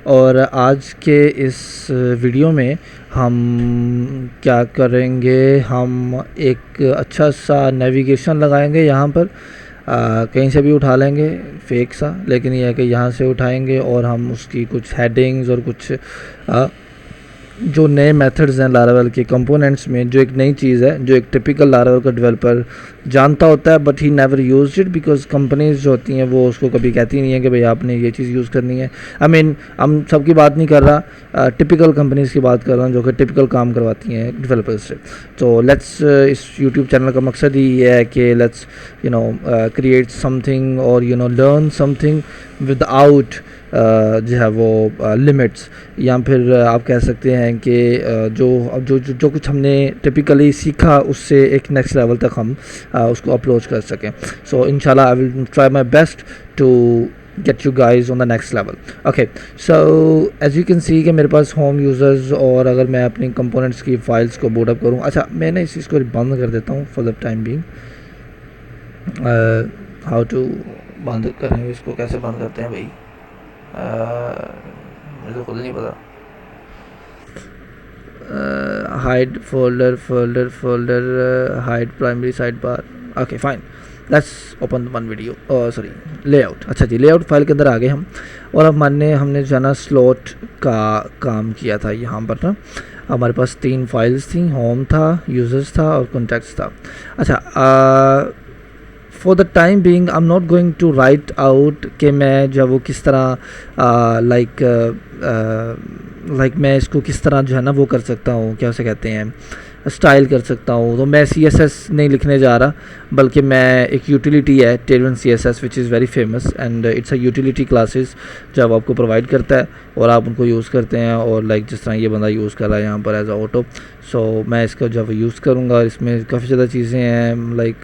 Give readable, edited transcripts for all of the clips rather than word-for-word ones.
और आज के इस वीडियो में हम क्या करेंगे, हम एक अच्छा सा नेविगेशन लगाएंगे यहाँ पर। कहीं से भी उठा लेंगे फेक सा, लेकिन यह है कि यहाँ से उठाएंगे और हम उसकी कुछ हेडिंग्स और कुछ जो नए मेथड्स हैं लारावेल के कंपोनेंट्स में, जो एक नई चीज़ है जो एक टिपिकल लारावेल का डेवलपर जानता होता है but he never used it, because companies जो होती हैं वो उसको कभी कहती नहीं है कि भाई आपने ये चीज़ यूज़ करनी है। आई मीन हम सबकी बात नहीं कर रहा, टिपिकल कंपनीज की बात कर रहा हूँ जो कि टिपिकल काम करवाती हैं डेवलपर्स से। तो लेट्स इस यूट्यूब चैनल का मकसद ही ये है कि लेट्स क्रिएट समथिंग और लर्न समथिंग विदाउट जो है वो लिमिट्स, या फिर आप कह सकते हैं कि जो कुछ हमने टिपिकली सीखा उससे एक नेक्स्ट लेवल तक हम उसको अप्रोच कर सकें। सो इंशाल्लाह I will try my best to get you guys on the next level. Okay, so as you can see कि मेरे पास होम यूज़र्स, और अगर मैं अपनी कंपोनेंट्स की फाइल्स को बूट अप करूँ, अच्छा मैंने इस चीज़ को बंद कर देता हूँ for the time being. How to बंद करें इसको, कैसे बंद करते हैं भाई, मुझे तो खुद नहीं पता। Hide folder hide primary side bar. Okay fine, let's open one video, sorry layout. अच्छा जी, लेआउट फाइल के अंदर आ गए हम, और अब हमने जो है ना स्लॉट का काम किया था। यहाँ पर ना हमारे पास 3 फाइल्स थी, होम था, यूजर्स था और कॉन्टैक्ट्स था। अच्छा, for the time being I am not going to write out कि मैं जब वो किस तरह लाइक मैं इसको किस तरह जो है ना वो कर सकता हूँ, क्या उसे कहते हैं, स्टाइल कर सकता हूँ। तो मैं CSS नहीं लिखने जा रहा, बल्कि मैं एक यूटिलिटी है Tailwind CSS which is very famous and it's a utility classes जब आपको प्रोवाइड करता है और आप उनको यूज़ करते हैं, और लाइक जिस तरह ये बंदा यूज़ कर रहा है यहाँ पर एज अ ऑटो। सो मैं इसका जब यूज़ करूँगा, इसमें काफ़ी ज़्यादा चीज़ें हैं, like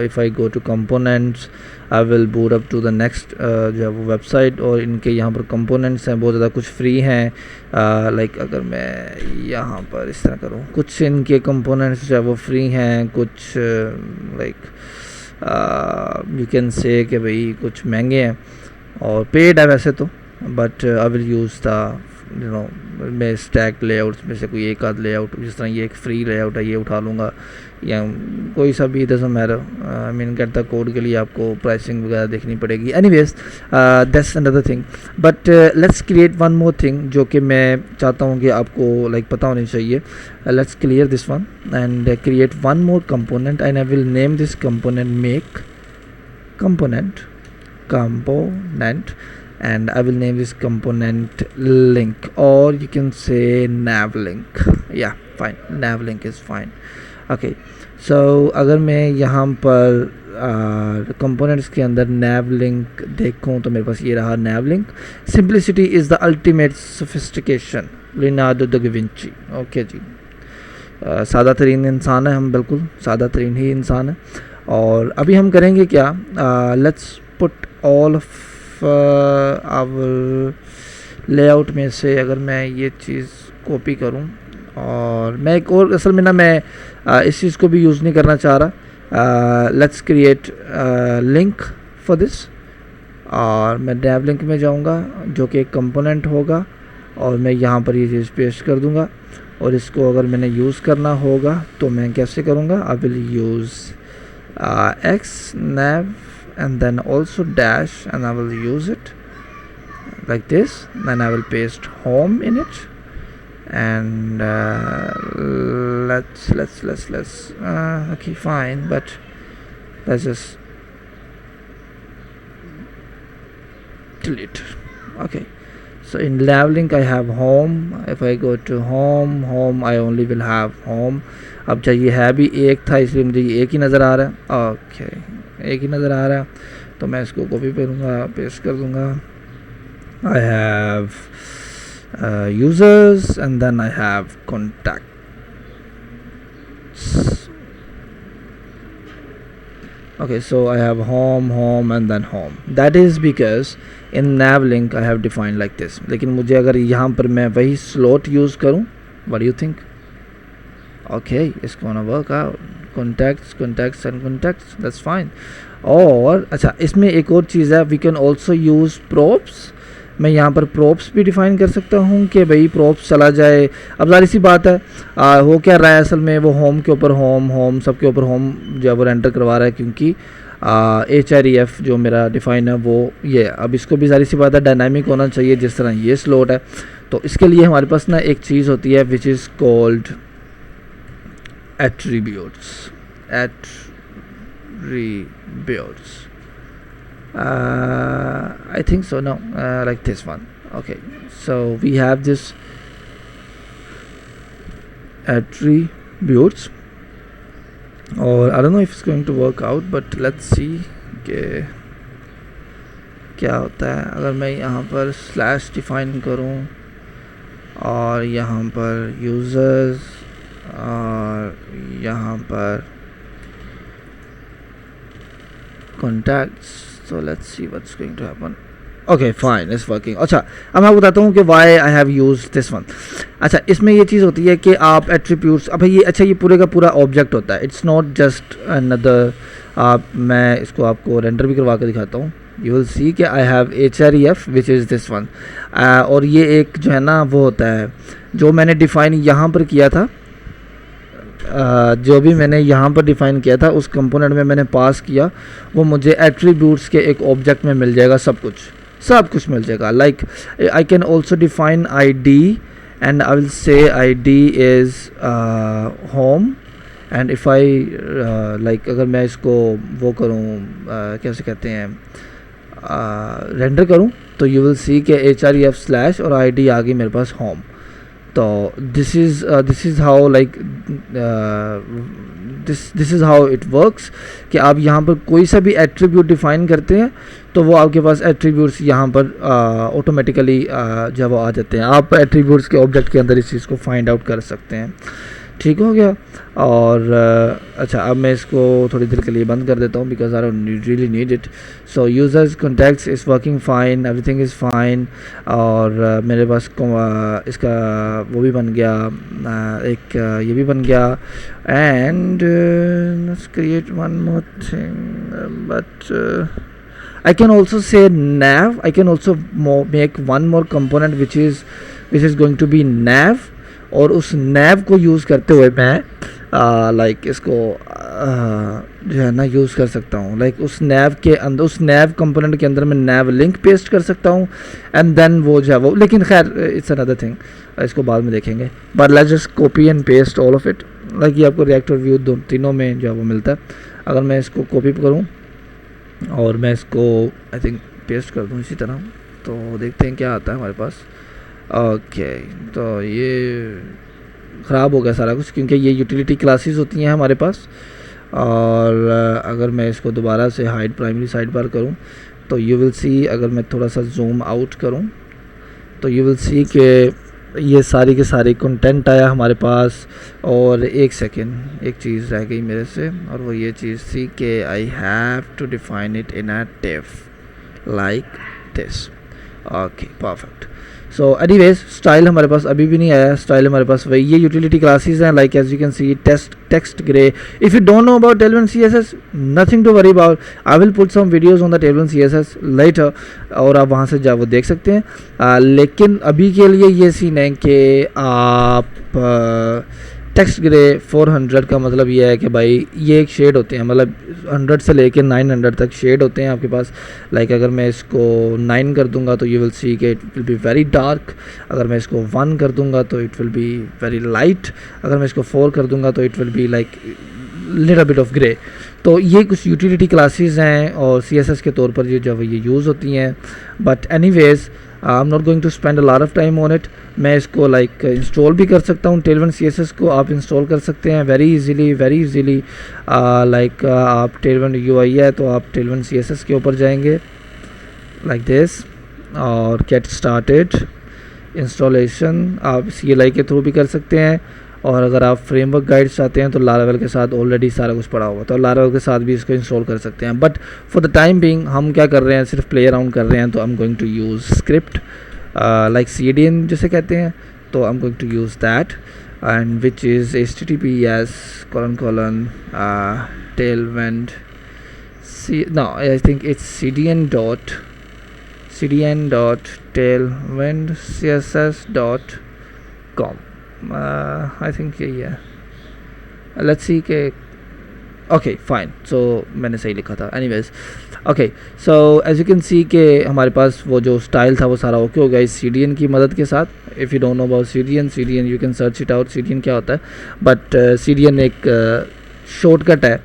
if I go to components I will boot up to the next जो है वो वेबसाइट, और इनके यहाँ पर कंपोनेंट्स हैं बहुत ज़्यादा, कुछ फ्री हैं। लाइक अगर मैं यहाँ पर इस तरह करूँ, कुछ इनके कंपोनेंट्स जो है वो फ्री हैं, कुछ लाइक यू कैन से कि भाई कुछ महंगे हैं और पेड है वैसे तो, but I will use the मैं स्टैक लेआउट्स में से कोई एक आध लेआउट, जिस तरह ये एक फ्री लेआउट है ये उठा लूँगा, या कोई सा भी डजंट मैटर। आई मीन कहता कोड के लिए आपको प्राइसिंग वगैरह देखनी पड़ेगी। Anyways that's another thing, but let's create one more thing जो कि मैं चाहता हूँ कि आपको लाइक पता होनी चाहिए। Let's clear this one and create one more component and I will name this component make component and I will name this component link, or you can say nav link. Yeah, fine, nav link is fine. Okay, so अगर मैं यहाँ पर components के अंदर nav link देखूँ तो मेरे पास ये रहा nav link. Simplicity is the ultimate sophistication. Leonardo da Vinci. Okay जी, सादा तरीन इंसान है हम, बिल्कुल सादा तरीन ही इंसान है। और अभी हम करेंगे क्या, let's put all of our layout में से अगर मैं ये चीज़ कॉपी करूं, और मैं एक और असल में ना मैं इस चीज़ को भी यूज़ नहीं करना चाह रहा। Let's create link for this, और मैं nav लिंक में जाऊंगा जो कि एक कंपोनेंट होगा, और मैं यहाँ पर ये चीज़ पेस्ट कर दूंगा। और इसको अगर मैंने यूज़ करना होगा तो मैं कैसे करूँगा, I will use x nav and then also dash, and I will use it like this, then I will paste home in it, and let's okay fine, but let's just delete. Okay, so in nav link I have home. If I go to home I only will have home. अब चाहिए है भी एक था इसलिए मुझे ये एक ही नज़र आ रहा है। ओके, एक ही नज़र आ रहा है, तो मैं इसको कॉपी करूँगा, पेस्ट कर दूँगा। I have users and then I have contacts. Okay, so I have home and then home. That is because in nav link I have defined like this। लेकिन मुझे अगर यहाँ पर मैं वही स्लॉट यूज़ करूँ, what do you think? Okay, it's gonna work out. Contacts and contacts, that's fine. और अच्छा, इसमें एक और चीज़ है, we can also use props मैं यहाँ पर प्रॉप्स भी डिफ़ाइन कर सकता हूँ कि भाई प्रॉप्स चला जाए। अब ज़ाहिर सी बात है हो क्या रहा है असल में, वो होम के ऊपर होम सबके ऊपर होम जो है वो रेंडर करवा रहा है, क्योंकि HREF जो मेरा डिफ़ाइन है वो ये। अब इसको भी ज़ाहिर सी बात है डायनामिक होना चाहिए जिस तरह ये स्लॉट है। तो इसके लिए हमारे पास ना एक चीज़ होती है which is called attributes. I think so. No, like this one. Okay, so we have this attributes, or I don't know if it's going to work out, but let's see कि क्या होता है अगर मैं यहाँ पर स्लैश डिफाइन करूँ और यहाँ पर यूज़र्स और यहाँ पर contacts. So let's see what's going to happen. Okay, fine, it's working. अच्छा, अब मैं बताता हूँ कि why I have used this one. अच्छा, इसमें ये चीज़ होती है कि आप attributes, अब ये अच्छा ये पूरे का पूरा ऑब्जेक्ट होता है, it's not just another. मैं इसको आपको रेंडर भी करवा कर दिखाता हूँ. You will see कि I have HREF which is this one. और ये एक जो है ना वो होता है जो मैंने डिफ़ाइन यहाँ पर किया था, जो भी मैंने यहाँ पर डिफ़ाइन किया था उस कंपोनेंट में मैंने पास किया, वो मुझे एट्रीब्यूट्स के एक ऑब्जेक्ट में मिल जाएगा, सब कुछ मिल जाएगा. Like I can also define ID and I will say ID is home, and if I like अगर मैं इसको वो करूँ कैसे कहते हैं रेंडर करूँ, तो यू विल सी के HREF स्लैश और ID आ गई मेरे पास होम. तो this is how like this is how it works कि आप यहाँ पर कोई सा भी एट्रीब्यूट डिफ़ाइन करते हैं तो वो आपके पास एट्रीब्यूट्स यहाँ पर ऑटोमेटिकली जब वो आ जाते हैं, आप एट्रीब्यूट्स के ऑब्जेक्ट के अंदर इस चीज़ को फाइंड आउट कर सकते हैं. ठीक हो गया. और अच्छा, अब मैं इसको थोड़ी देर के लिए बंद कर देता हूँ because I don't really need it. So users contacts is working fine, everything is fine. और मेरे पास इसका वो भी बन गया, एक ये भी बन गया. And let's create one more thing, but I can also say nav. I can also make one more component which is going to be nav. और उस nav को यूज़ करते हुए मैं लाइक इसको जो है ना यूज़ कर सकता हूँ. लाइक उस nav के अंदर, उस nav कंपोनेंट के अंदर मैं nav लिंक पेस्ट कर सकता हूँ एंड देन वो जो है वो, लेकिन खैर इट्स अनदर थिंग, इसको बाद में देखेंगे. But let's just copy and paste all of it. Like ये आपको रिएक्ट और व्यू तीनों में जो है वो मिलता है. अगर मैं इसको कॉपी करूँ और मैं इसको आई थिंक पेस्ट कर दूँ इसी तरह, तो देखते हैं क्या आता है हमारे पास. ओके, तो ये ख़राब हो गया सारा कुछ क्योंकि ये यूटिलिटी क्लासेस होती हैं हमारे पास. और अगर मैं इसको दोबारा से हाइड प्राइमरी साइड बार करूँ तो यू विल सी, अगर मैं थोड़ा सा जूम आउट करूँ तो यू विल सी कि ये सारी के सारी कंटेंट आया हमारे पास. और एक सेकेंड, एक चीज़ रह गई मेरे से, और वो ये चीज़ थी कि I have to define it in a tough like this. Okay, perfect. So anyways style हमारे पास अभी भी नहीं आया. स्टाइल हमारे पास वही ये यूटिलिटी क्लासेस हैं, like as you can see text grey. If you don't know about Tailwind CSS, nothing to worry about. I will put some videos on the Tailwind CSS later, और आप वहाँ से जा वो देख सकते हैं. लेकिन अभी के लिए ये सीन है कि आप टेक्स्ट ग्रे 400 का मतलब ये है कि भाई ये एक शेड होते हैं, मतलब 100 से लेके 900 तक शेड होते हैं आपके पास. लाइक अगर मैं इसको 9 कर दूंगा तो यू विल सी कि it will be very dark. अगर मैं इसको 1 कर दूंगा तो it will be very light. अगर मैं इसको 4 कर दूंगा तो it will be like little bit of grey. तो ये कुछ यूटिलिटी क्लासेस हैं और CSS के तौर पर ये जो ये यूज़ होती हैं. But anyways I am not going to spend a lot of time on it. मैं इसको लाइक इंस्टॉल भी कर सकता हूँ. Tailwind CSS को आप इंस्टॉल कर सकते हैं वेरी इजीली. लाइक आप Tailwind UI है तो आप Tailwind CSS के ऊपर जाएंगे लाइक दिस और गेट स्टार्टेड. इंस्टॉलेशन आप CLI के थ्रू भी कर सकते हैं. और अगर आप फ्रेमवर्क गाइड्स चाहते हैं तो लारावेल के साथ ऑलरेडी सारा कुछ पड़ा हुआ, तो लारावेल के साथ भी इसको इंस्टॉल कर सकते हैं. But for the time being हम क्या कर रहे हैं, सिर्फ प्ले अराउंड कर रहे हैं. तो I am going to use script like CDN जिसे कहते हैं. तो I am going to use that and which is HTTPS Tailwind no I think it's CDN cdn.tailwindcss.com I think यही है. लेट्स सी के ओके फाइन. सो मैंने सही लिखा था. Anyways okay. So as you can see के हमारे पास वो जो स्टाइल था वो सारा ओके हो गया इस CDN की मदद के साथ. If you don't know about CDN you can search it out. CDN क्या होता है, बट CDN एक शॉर्टकट है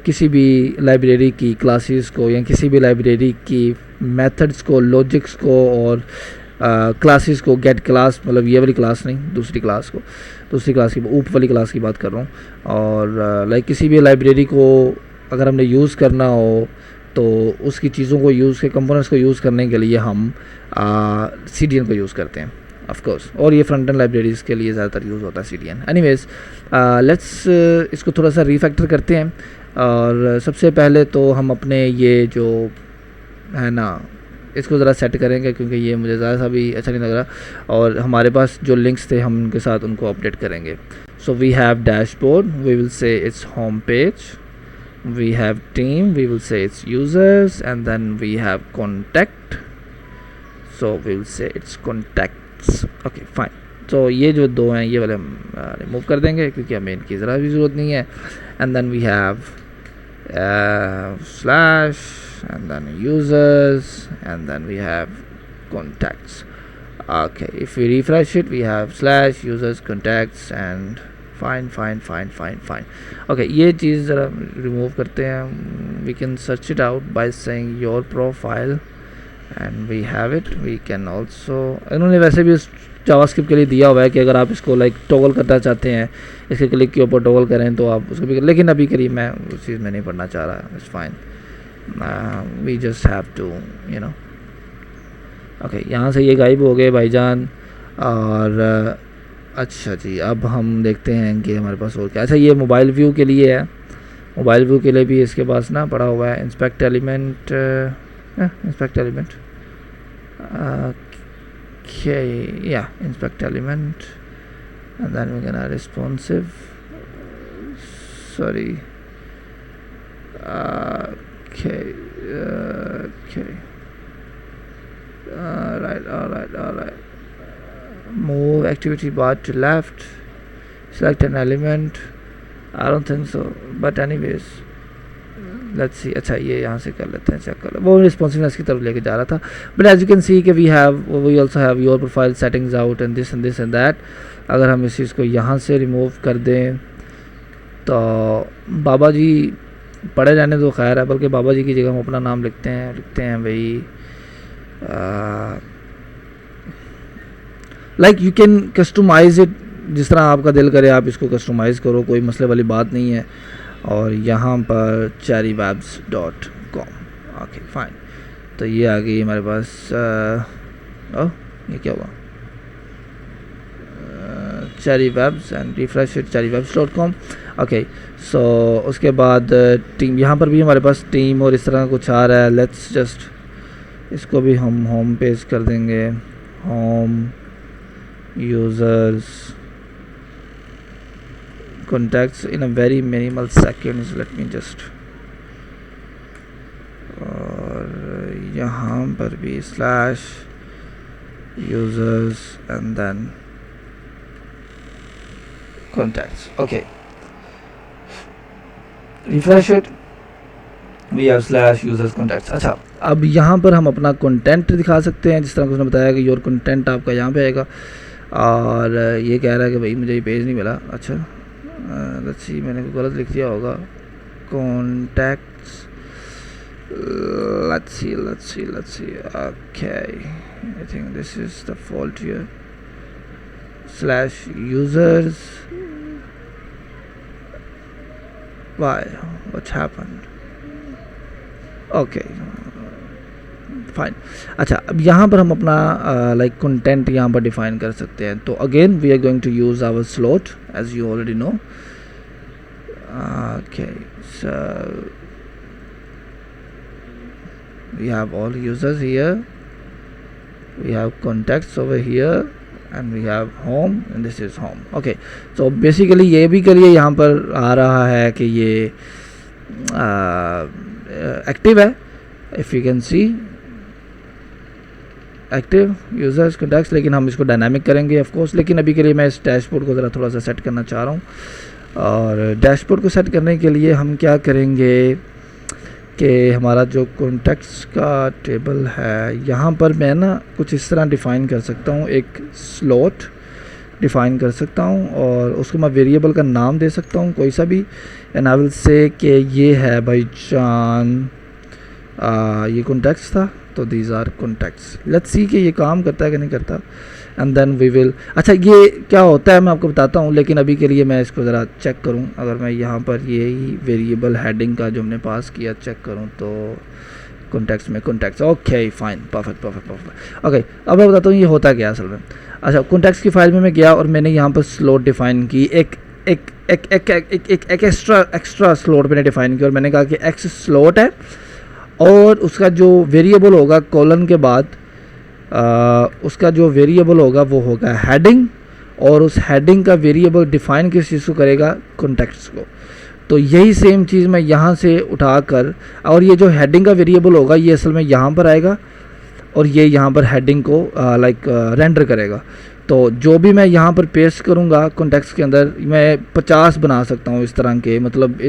किसी भी लाइब्रेरी की क्लासेस को या किसी भी लाइब्रेरी की मेथड्स को, लॉजिक्स को और क्लासेस को, गेट क्लास मतलब ये वाली क्लास नहीं, दूसरी क्लास की ऊपर वाली क्लास की बात कर रहा हूँ. और लाइक किसी भी लाइब्रेरी को अगर हमने यूज़ करना हो तो उसकी चीज़ों को यूज़ के कंपोनेंट्स को यूज़ करने के लिए हम CDN को यूज़ करते हैं ऑफ कोर्स. और ये फ्रंट एंड लाइब्रेरीज़ के लिए ज़्यादातर यूज़ होता है CDN. एनीवेज लेट्स इसको थोड़ा सा रीफैक्टर करते हैं. और सबसे पहले तो हम अपने ये जो है ना इसको ज़रा सेट करेंगे क्योंकि ये मुझे ज़्यादा सा भी अच्छा नहीं लग रहा. और हमारे पास जो लिंक्स थे हम उनके साथ उनको अपडेट करेंगे. So we have dashboard, we will say it's home page. We have team, we will say it's users, and then we have contact, so we will say it's contacts. Okay fine. So ये जो दो हैं ये वाले हम remove कर देंगे क्योंकि हमें इनकी ज़रा भी ज़रूरत नहीं है. and then we have slash and then users and then we have contacts. Okay, if we refresh it we have slash users contacts and fine. Okay ये चीज़ ज़रा रिमूव करते हैं. We can search it out by saying your profile and we have it. We can also, इन्होंने वैसे भी JavaScript के लिए दिया हुआ है कि अगर आप इसको लाइक टॉगल करना चाहते हैं, इसके क्लिक के ऊपर टॉगल करें तो आप उसको भी लेकिन अभी करीब मैं उस चीज़ में नहीं पढ़ना चाह रहा. It's fine. We just have to you know. Okay यहाँ से ये गायब हो गए भाईजान. और अच्छा जी, अब हम देखते हैं कि हमारे पास और क्या. अच्छा ये मोबाइल व्यू के लिए है. मोबाइल व्यू के लिए भी इसके पास ना पड़ा हुआ है इंस्पेक्ट एलिमेंट. इंस्पेक्ट एलिमेंट या inspect element and then we can responsive. Sorry alright. Move activity bar to left, select an element. I don't think so, but anyways let's see. अच्छा ये यहाँ से कर लेते हैं, चेक कर लो. वो रिस्पॉन्सिवनेस की तरफ लेके जा रहा था. but as you can see कि we also have your profile settings out and this and that. अगर हम इस चीज़ को यहाँ से रिमूव कर दें तो बाबा जी पढ़े जाने तो खैर है, बल्कि बाबा जी की जगह हम अपना नाम लिखते हैं भाई. Like you can customize it जिस तरह आपका दिल करे आप इसको कस्टमाइज़ करो, कोई मसले वाली बात नहीं है. और यहाँ पर cherrywebs.com. Okay fine. तो ये आ गई हमारे पास. ये क्या हुआ? cherrywebs and refresh it cherrywebs.com. Okay so उसके बाद टीम, यहाँ पर भी हमारे पास टीम और इस तरह कुछ आ रहा है. लेट्स जस्ट इसको भी हम होम पेज कर देंगे. Home, users, contacts in a very minimal seconds. Let me just और यहाँ पर भी slash users and then contacts. Okay, refresh it. We have slash users contacts. अच्छा, अब यहाँ पर हम अपना कंटेंट दिखा सकते हैं जिस तरह उसने बताया कि योर कंटेंट आपका यहाँ पे आएगा. और ये कह रहा है कि भाई मुझे ये पेज नहीं मिला. अच्छा लेट्स सी, मैंने गलत लिख दिया होगा. Contacts, let's C. Okay I think this is the fault here. Slash users. Why, what's happened? Okay fine. अच्छा अब यहाँ पर हम अपना लाइक कंटेंट यहाँ पर डिफाइन कर सकते हैं. तो again we are going to use our slot as you already know. Okay so we have all users here, we have contacts over here and we have home and this is home. Okay so basically ये भी करिए यहाँ पर आ रहा है कि ये active है. If you can C active users contacts, लेकिन हम इसको डायनामिक करेंगे ऑफ कोर्स। लेकिन अभी के लिए मैं इस डैशबोर्ड को ज़रा थोड़ा सा सेट करना चाह रहा हूँ। और डैशबोर्ड को सेट करने के लिए हम क्या करेंगे कि हमारा जो कॉन्टैक्ट्स का टेबल है यहाँ पर मैं ना कुछ इस तरह डिफ़ाइन कर सकता हूँ, एक स्लॉट डिफ़ाइन कर सकता हूँ और उसको मैं वेरिएबल का नाम दे सकता हूँ कोई सा भी, एंड आई विल से कि ये है भाईजान ये कॉन्टैक्ट्स था, तो these are contacts. Let's see कि ये काम करता है कि नहीं करता, एंड देन वी विल। अच्छा ये क्या होता है मैं आपको बताता हूँ, लेकिन अभी के लिए मैं इसको ज़रा चेक करूँ। अगर मैं यहाँ पर यही वेरिएबल हेडिंग का जो हमने पास किया चेक करूँ तो कॉन्टैक्ट्स में contacts, okay fine, perfect. Okay अब मैं बताता हूँ ये होता क्या असल में। अच्छा कॉन्टैक्ट्स की फाइल में मैं गया और मैंने यहाँ पर स्लॉट डिफ़ाइन की, एक एक्स्ट्रा स्लॉट मैंने डिफ़ाइन किया और मैंने कहा कि एक्स स्लॉट है और उसका जो वेरिएबल होगा कॉलन के बाद उसका जो वेरिएबल होगा वो होगा हेडिंग, और उस हेडिंग का वेरिएबल डिफ़ाइन किस चीज़ को करेगा, कॉन्टैक्ट्स को। तो यही सेम चीज़ मैं यहाँ से उठाकर, और ये जो हेडिंग का वेरिएबल होगा ये असल में यहाँ पर आएगा और ये यहाँ पर हेडिंग को रेंडर करेगा। तो जो भी मैं यहाँ पर पेस्ट करूँगा कॉन्टैक्ट्स के अंदर, मैं 50 बना सकता हूँ इस तरह के, मतलब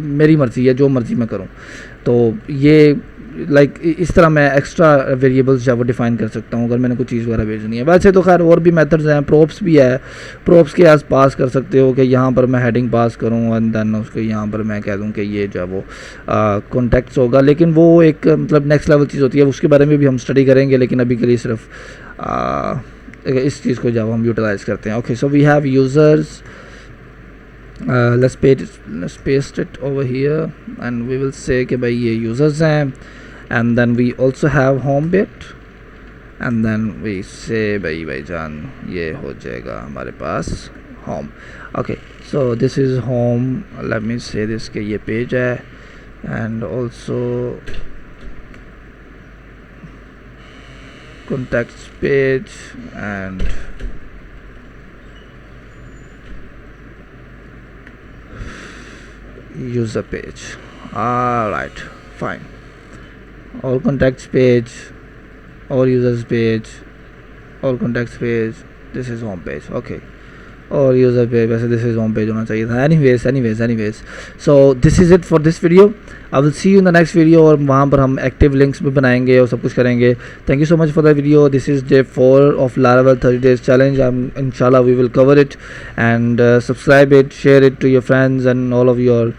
मेरी मर्ज़ी है, जो मर्ज़ी मैं करूँ। तो ये इस तरह मैं एक्स्ट्रा वेरिएबल्स जो वो डिफ़ाइन कर सकता हूँ अगर मैंने कोई चीज़ वगैरह भेजनी है। वैसे तो खैर और भी मेथड्स हैं, प्रोप्स भी है, प्रोप्स के आस पास कर सकते हो कि यहाँ पर मैं हेडिंग पास करूँ एंड देन उसको यहाँ पर मैं कह दूँ कि ये जो है वो कॉन्टैक्ट्स होगा, लेकिन वो एक मतलब नेक्स्ट लेवल चीज़ होती है, उसके बारे में भी हम स्टडी करेंगे, लेकिन अभी के लिए सिर्फ इस चीज़ को जब हम यूटिलाइज़ करते हैं। Okay so we have users, let's paste it over here and we will say कि भाई ये users हैं, and then we also have home bit and then we say भाईजान ये हो जाएगा हमारे पास home। okay so this is home, let me say this कि ये पेज है and also contacts page and user page। alright fine, all contacts page, all users page, all contacts page, this is home page। okay और user पे वैसे this is home page होना चाहिए था। Anyways so this is it for this video. I will see you in the next video, और वहाँ पर हम एक्टिव लिंक्स भी बनाएंगे और सब कुछ करेंगे। Thank you so much for the video. This is day 4 of Laravel 30 days challenge। इंशाल्लाह we will cover it and subscribe it, share it to your friends and all of your